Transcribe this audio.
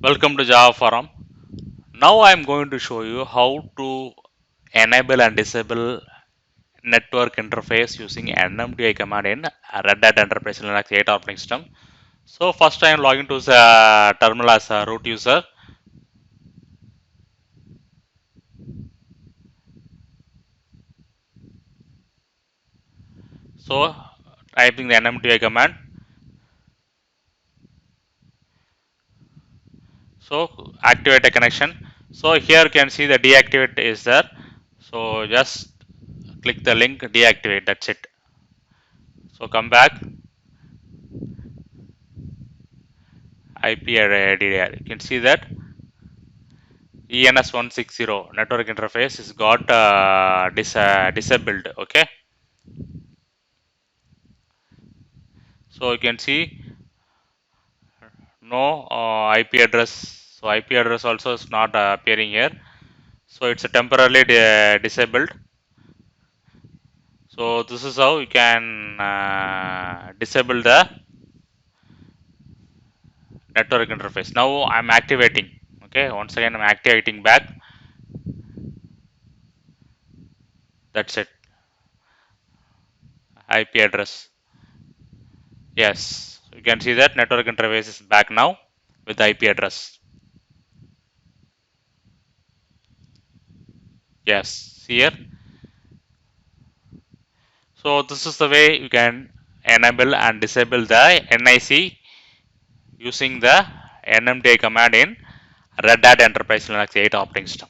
Welcome to Java Forum. Now I am going to show you how to enable and disable network interface using nmtui command in Red Hat Enterprise Linux 8 operating system. So first I am logging to the terminal as a root user. So typing the nmtui command. So activate a connection. So here you can see the deactivate is there. So just click the link deactivate. That's it. So come back. IP DDR. You can see that ENS160 network interface is got disabled. Okay, so you can see no IP address. So IP address also is not appearing here. So it's temporarily disabled. So this is how you can disable the network interface. Now I'm activating. Okay, once again I'm activating back. That's it. IP address. Yes, you can see that network interface is back now with the IP address. Yes, here. So this is the way you can enable and disable the NIC using the nmtui command in Red Hat Enterprise Linux 8 operating system.